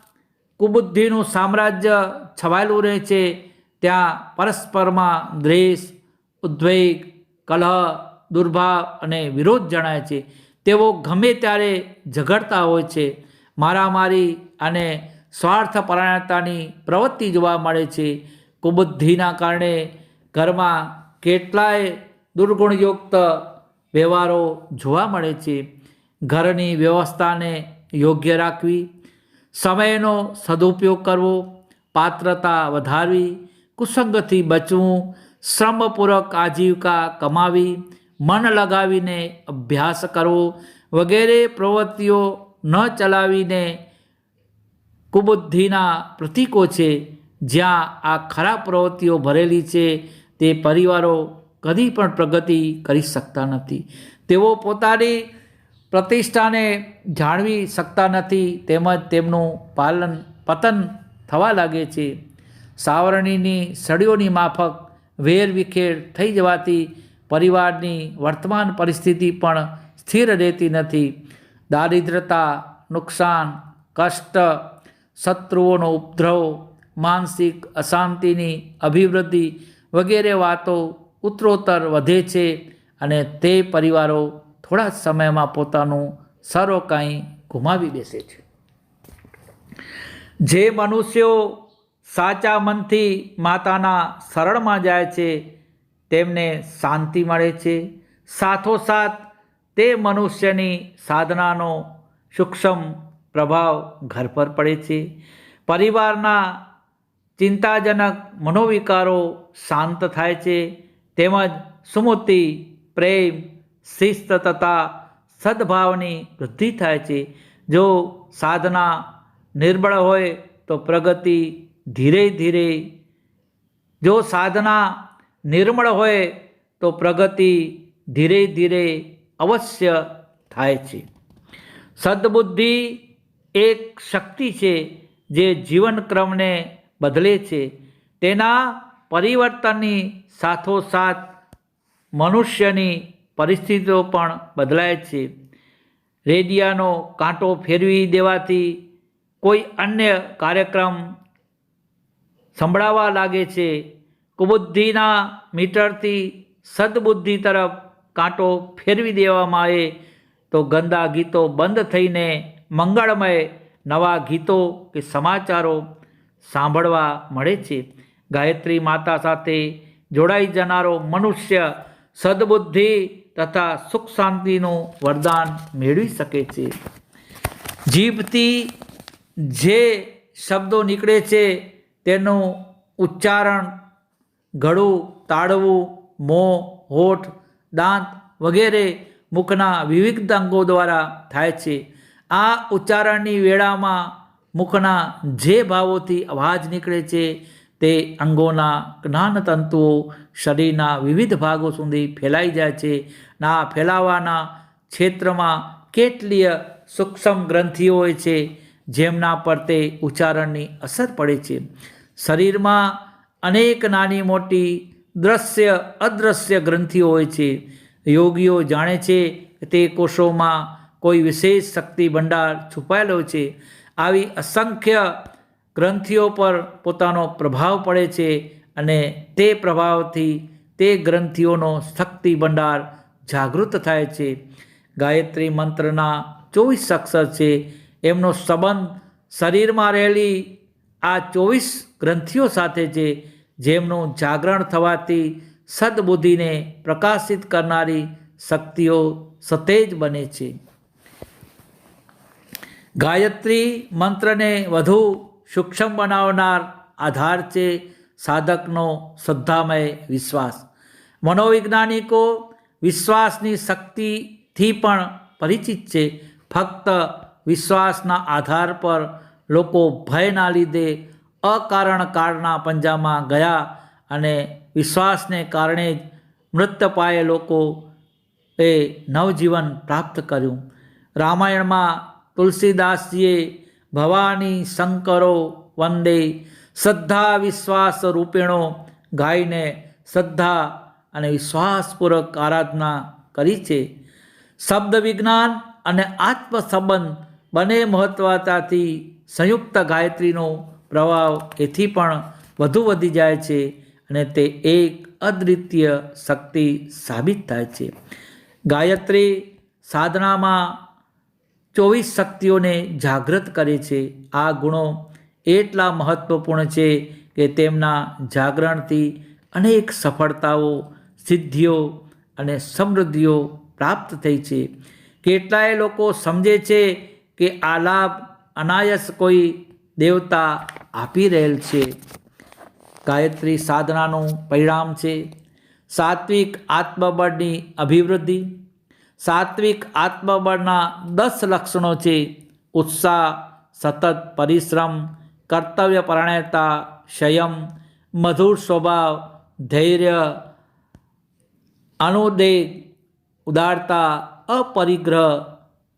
કુબુદ્ધિનું સામ્રાજ્ય છવાયેલું રહે છે ત્યાં પરસ્પરમાં દ્વેષ, ઉદ્વેગ, કલહ, દુર્ભાવ અને વિરોધ જણાય છે. તેઓ ગમે ત્યારે ઝઘડતા હોય છે. મારામારી અને સ્વાર્થપરાયણતાની પ્રવૃત્તિ જોવા મળે છે. કુબુદ્ધિના કારણે ઘરમાં કેટલાય દુર્ગુણયુક્ત વ્યવહારો જોવા મળે છે. ઘરની વ્યવસ્થાને યોગ્ય રાખવી, સમયનો સદુપયોગ કરવો, પાત્રતા વધારવી, કુસંગથી બચવું, શ્રમપૂર્વક આજીવિકા કમાવી, મન લગાવીને અભ્યાસ કરવો વગેરે પ્રવૃત્તિઓ ન ચલાવીને કુબુદ્ધિના પ્રતીકો છે. જ્યાં આ ખરાબ પ્રવૃત્તિઓ ભરેલી છે તે પરિવારો કદી પણ પ્રગતિ કરી શકતા નથી. તેઓ પોતાની પ્રતિષ્ઠાને જાળવી શકતા નથી તેમજ તેમનું પતન થવા લાગે છે. સાવરણીની સળીઓની માફક વેરવિખેર થઈ જવાથી પરિવારની વર્તમાન પરિસ્થિતિ પણ સ્થિર રહેતી નથી. દારિદ્રતા, નુકસાન, કષ્ટ, શત્રુઓનો ઉપદ્રવ, માનસિક અશાંતિની અભિવૃદ્ધિ વગેરે વાતો ઉત્તરોત્તર વધે છે અને તે પરિવારો થોડા જ સમયમાં પોતાનું સર્વ કાંઈ ગુમાવી બેસે છે. જે મનુષ્યો સાચા મનથી માતાના શરણમાં જાય છે તેમને શાંતિ મળે છે. સાથોસાથ તે મનુષ્યની સાધનાનો સૂક્ષ્મ પ્રભાવ ઘર પર પડે છે. પરિવારના ચિંતાજનક મનોવિકારો શાંત થાય છે તેમજ સુમૂર્તિ, પ્રેમ, શિસ્ત તથા સદભાવની વૃદ્ધિ થાય છે. જો સાધના નિર્બળ હોય તો પ્રગતિ ધીરે ધીરે નિર્મળ હોય તો પ્રગતિ ધીરે ધીરે અવશ્ય થાય છે. સદબુદ્ધિ એક શક્તિ છે જે જીવનક્રમને બદલે છે. તેના પરિવર્તનની સાથોસાથ મનુષ્યની પરિસ્થિતિઓ પણ બદલાય છે. રેડિયાનો કાંટો ફેરવી દેવાથી કોઈ અન્ય કાર્યક્રમ સંભળાવા લાગે છે. કુબુદ્ધિના મીટરથી સદબુદ્ધિ તરફ કાંટો ફેરવી દેવામાં આવે તો ગંદા ગીતો બંધ થઈને મંગળમય નવા ગીતો કે સમાચારો સાંભળવા મળે છે. ગાયત્રી માતા સાથે જોડાઈ જનારો મનુષ્ય સદબુદ્ધિ તથા સુખ શાંતિનું વરદાન મેળવી શકે છે. જીભથી જે શબ્દો નીકળે છે તેનું ઉચ્ચારણ ગળું, તાળવું, મોં, હોઠ, દાંત વગેરે મુખના વિવિધ અંગો દ્વારા થાય છે. આ ઉચ્ચારણની વેળામાં મુખના જે ભાવોથી અવાજ નીકળે છે તે અંગોના જ્ઞાનતંતુઓ શરીરના વિવિધ ભાગો સુધી ફેલાઈ જાય છે. આ ફેલાવાના ક્ષેત્રમાં કેટલીય સૂક્ષ્મ ગ્રંથિઓ હોય છે જેમના પર તે ઉચ્ચારણની અસર પડે છે. શરીરમાં અનેક નાની મોટી દ્રશ્ય અદ્રશ્ય ગ્રંથિઓ હોય છે. યોગીઓ જાણે છે કે તે કોષોમાં કોઈ વિશેષ શક્તિ ભંડાર છુપાયેલો છે. આવી અસંખ્ય ગ્રંથિઓ પર પોતાનો પ્રભાવ પડે છે અને તે પ્રભાવથી તે ગ્રંથિઓનો શક્તિ ભંડાર જાગૃત થાય છે. ગાયત્રી મંત્રના 24 અક્ષર છે. એમનો સંબંધ શરીરમાં રહેલી આ 24 ગ્રંથિઓ સાથે છે જેમનું જાગરણ થવાથી સદબુદ્ધિને પ્રકાશિત કરનારી શક્તિઓ સતેજ બને છે. ગાયત્રી મંત્રને વધુ સૂક્ષ્મ બનાવનાર આધાર છે સાધકનો શ્રદ્ધામય વિશ્વાસ. મનોવૈજ્ઞાનિકો વિશ્વાસની શક્તિથી પણ પરિચિત છે. ફક્ત વિશ્વાસના આધાર પર લોકો ભયના લીધે અકારણ કાળના પંજામાં ગયા અને વિશ્વાસને કારણે જ મૃત પાયે લોકો એ નવજીવન પ્રાપ્ત કર્યું. રામાયણમાં તુલસીદાસજીએ ભવાની શંકરો વંદે શ્રદ્ધા વિશ્વાસ રૂપેણો ગાઈને શ્રદ્ધા અને વિશ્વાસપૂર્વક આરાધના કરી છે. શબ્દ વિજ્ઞાન અને આત્મ સંબંધ બંને મહત્વતાથી સંયુક્ત ગાયત્રીનો પ્રભાવ એથી પણ વધુ વધી જાય છે અને તે એક અદ્વિતીય શક્તિ સાબિત થાય છે. ગાયત્રી સાધનામાં 24 શક્તિઓને જાગૃત કરે છે. આ ગુણો એટલા મહત્વપૂર્ણ છે કે તેમના જાગરણથી અનેક સફળતાઓ, સિદ્ધિઓ અને સમૃદ્ધિઓ પ્રાપ્ત થઈ છે. કેટલાય લોકો સમજે છે કે આ લાભ અનાયાસ કોઈ દેવતા આપી રહેલ છે. ગાયત્રી સાધનાનું પરિણામ છે સાત્વિક આત્મબળની અભિવૃદ્ધિ. સાત્વિક આત્મબળના 10 લક્ષણો છે: ઉત્સાહ, સતત પરિશ્રમ, કર્તવ્યપરાયણતા, સંયમ, મધુર સ્વભાવ, ધૈર્ય, અનુદેગ, ઉદારતા, અપરિગ્રહ,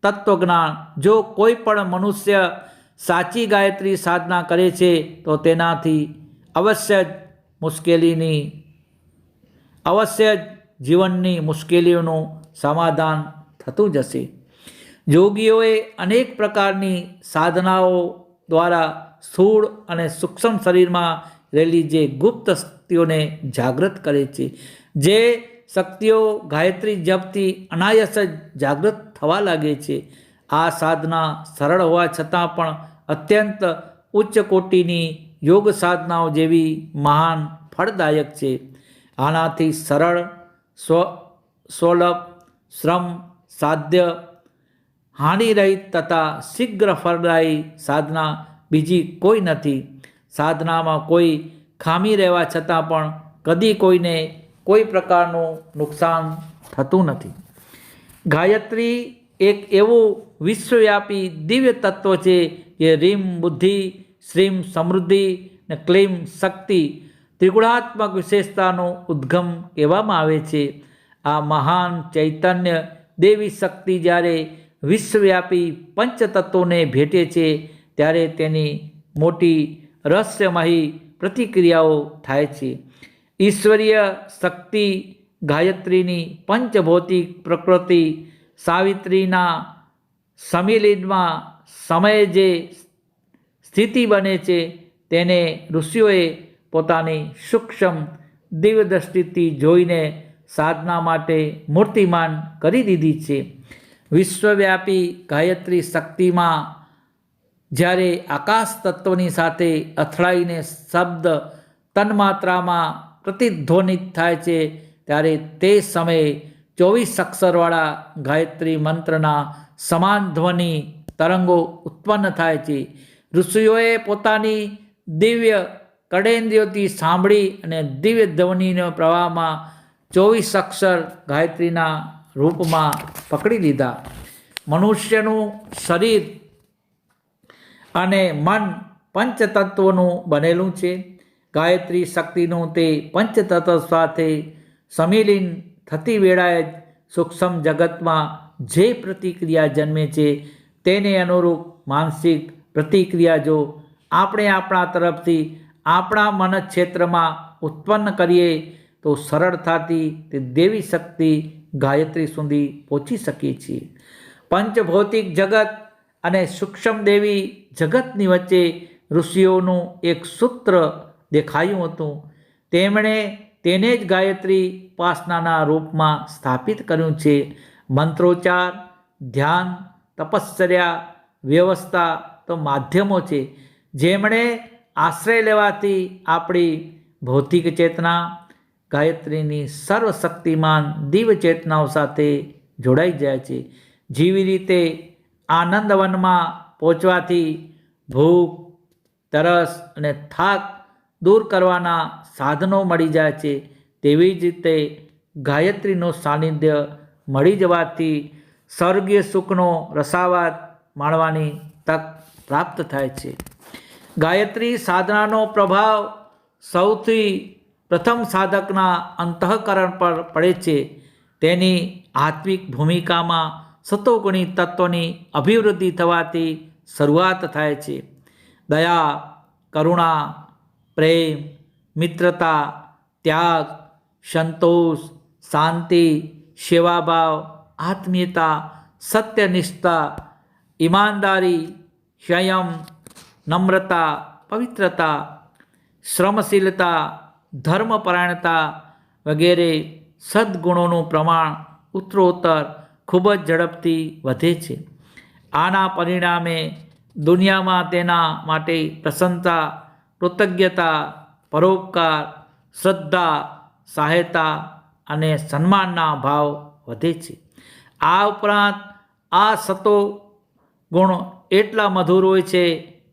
તત્વજ્ઞાન. જો કોઈ પણ મનુષ્ય સાચી ગાયત્રી સાધના કરે છે તો તેનાથી અવશ્ય જ જીવનની મુશ્કેલીઓનું સમાધાન થતું જશે. યોગીઓએ અનેક પ્રકારની સાધનાઓ દ્વારા સ્થૂળ અને સૂક્ષ્મ શરીરમાં રહેલી જે ગુપ્ત શક્તિઓને જાગૃત કરે છે. જે શક્તિઓ ગાયત્રી જપથી અનાયાસ જ જાગૃત થવા લાગે છે. આ સાધના સરળ હોવા છતાં પણ અત્યંત ઉચ્ચ કોટીની યોગ સાધનાઓ જેવી મહાન ફળદાયક છે. આનાથી સરળ, સુલભ, શ્રમ સાધ્ય, હાનિરહિત તથા શીઘ્ર ફળદાયી સાધના બીજી કોઈ નથી. સાધનામાં કોઈ ખામી રહેવા છતાં પણ કદી કોઈને કોઈ પ્રકારનું નુકસાન થતું નથી. ગાયત્રી એક એવું વિશ્વવ્યાપી દિવ્ય તત્વ છે જે રીમ બુદ્ધિ, શ્રીમ સમૃદ્ધિ અને ક્લીમ શક્તિ ત્રિગુણાત્મક વિશેષતાનો ઉદ્ગમ કહેવામાં આવે છે. આ મહાન ચૈતન્ય દેવી શક્તિ જ્યારે વિશ્વવ્યાપી પંચતત્વોને ભેટે છે ત્યારે તેની મોટી રહસ્યમયી પ્રતિક્રિયાઓ થાય છે. ઈશ્વરીય શક્તિ ગાયત્રીની પંચભૌતિક પ્રકૃતિ સાવિત્રીના સમિલિનમાં સમયે જે સ્થિતિ બને છે તેને ઋષિઓએ પોતાની સૂક્ષ્મ દિવ્ય દ્રષ્ટિથી જોઈને સાધના માટે મૂર્તિમાન કરી દીધી છે. વિશ્વવ્યાપી ગાયત્રી શક્તિમાં જ્યારે આકાશ તત્વની સાથે અથડાઈને શબ્દ તન્માત્રામાં પ્રતિધ્વનિત થાય છે ત્યારે તે સમયે 24 અક્ષરવાળા ગાયત્રી મંત્રના સમાન ધ્વનિ તરંગો ઉત્પન્ન થાય છે. ઋષિઓએ પોતાની દિવ્ય કર્ણેન્દ્રિયોથી સાંભળી અને દિવ્ય ધ્વનિના પ્રવાહમાં 24 અક્ષર ગાયત્રીના રૂપમાં પકડી લીધા. મનુષ્યનું શરીર અને મન પંચતત્વોનું બનેલું છે. ગાયત્રી શક્તિનું તે પંચતત્વ સાથે સમિલીન થતી વેળાએ જ સૂક્ષ્મ જગતમાં જે પ્રતિક્રિયા જન્મે છે તેને અનુરૂપ માનસિક પ્રતિક્રિયા જો આપણે આપણા તરફથી આપણા મન ક્ષેત્રમાં ઉત્પન્ન કરીએ તો સરળતાથી તે દેવી શક્તિ ગાયત્રી સુધી પહોંચી શકીએ છીએ. પંચભૌતિક જગત અને સૂક્ષ્મ દેવી જગતની વચ્ચે ઋષિઓનું એક સૂત્ર દેખાયું હતું. તેમણે તેને જ ગાયત્રી ઉપાસનાના રૂપમાં સ્થાપિત કર્યું છે. મંત્રોચ્ચાર, ધ્યાન, તપશ્ચર્યા, વ્યવસ્થા તો માધ્યમો છે જેમણે આશ્રય લેવાથી આપણી ભૌતિક ચેતના ગાયત્રીની સર્વશક્તિમાન દિવ્ય ચેતનાઓ સાથે જોડાઈ જાય છે. જેવી રીતે આનંદવનમાં પહોંચવાથી ભૂખ, તરસ અને થાક દૂર કરવાના સાધનો મળી જાય છે, તેવી જ રીતે ગાયત્રીનું સાનિધ્ય મળી જવાથી સ્વર્ગીય સુખનો રસાવાદ માણવાની તક પ્રાપ્ત થાય છે. ગાયત્રી સાધનાનો પ્રભાવ સૌથી પ્રથમ સાધકના અંતઃકરણ પર પડે છે. તેની આત્મિક ભૂમિકામાં સતોગુણી તત્વની અભિવૃદ્ધિ થવાથી શરૂઆત થાય છે. દયા, કરુણા, પ્રેમ, મિત્રતા, ત્યાગ, સંતોષ, શાંતિ, સેવાભાવ, આત્મીયતા, સત્યનિષ્ઠા, ઈમાનદારી, સંયમ, નમ્રતા, પવિત્રતા, શ્રમશીલતા, ધર્મપરાયણતા વગેરે સદ્ગુણોનું પ્રમાણ ઉત્તરોત્તર ખૂબ જ ઝડપથી વધે છે. આના પરિણામે દુનિયામાં તેના માટે પ્રશંસા, કૃતજ્ઞતા, પરોપકાર, શ્રદ્ધા, સહાયતા અને સન્માનના ભાવ વધે છે. આ ઉપરાંત આ સતો ગુણ એટલા મધુર હોય છે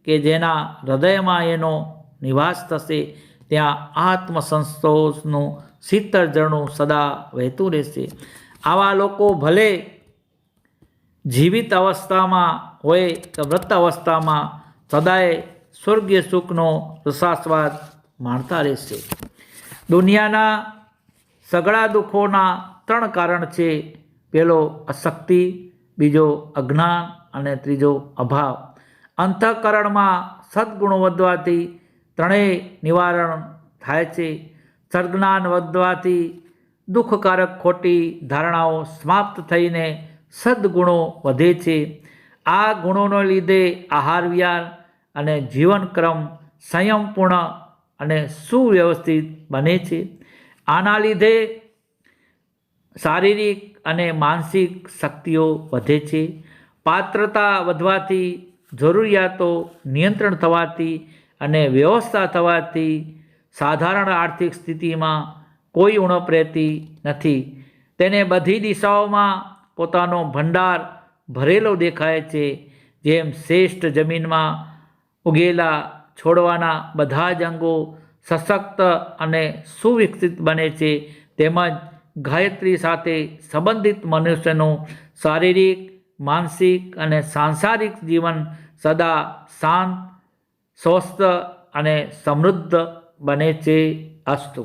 કે જેના હૃદયમાં એનો નિવાસ થશે ત્યાં આત્મસંતોષનું શીતળ ઝરણું સદા વહેતું રહેશે. આવા લોકો ભલે જીવિત અવસ્થામાં હોય કે મૃત અવસ્થામાં સદાય સ્વર્ગીય સુખનો રસાસ્વાદ માણતા રહેશે. દુનિયાના સઘળા દુઃખોના 3 કારણ છે. પહેલો અશક્તિ, બીજો અજ્ઞાન અને ત્રીજો અભાવ. અંતઃકરણમાં સદ્ગુણો વધવાથી ત્રણેય નિવારણ થાય છે. સદ્જ્ઞાન વધવાથી દુઃખકારક ખોટી ધારણાઓ સમાપ્ત થઈને સદ્ગુણો વધે છે. આ ગુણોને લીધે આહાર વિહાર અને જીવનક્રમ સંયમપૂર્ણ અને સુવ્યવસ્થિત બને છે. આના લીધે શારીરિક અને માનસિક શક્તિઓ વધે છે. પાત્રતા વધવાથી, જરૂરિયાતો નિયંત્રણ થવાથી અને વ્યવસ્થા થવાથી સાધારણ આર્થિક સ્થિતિમાં કોઈ ઉણપ રહેતી નથી. તેને બધી દિશાઓમાં પોતાનો ભંડાર ભરેલો દેખાય છે. જેમ શ્રેષ્ઠ જમીનમાં ઉગેલા છોડવાના બધા જ અંગો સશક્ત અને સુવિકસિત બને છે, તેમજ ગાયત્રી સાથે સંબંધિત મનુષ્યનું શારીરિક, માનસિક અને સાંસારિક જીવન સદા શાંત, સ્વસ્થ અને સમૃદ્ધ બને છે. અસ્તુ.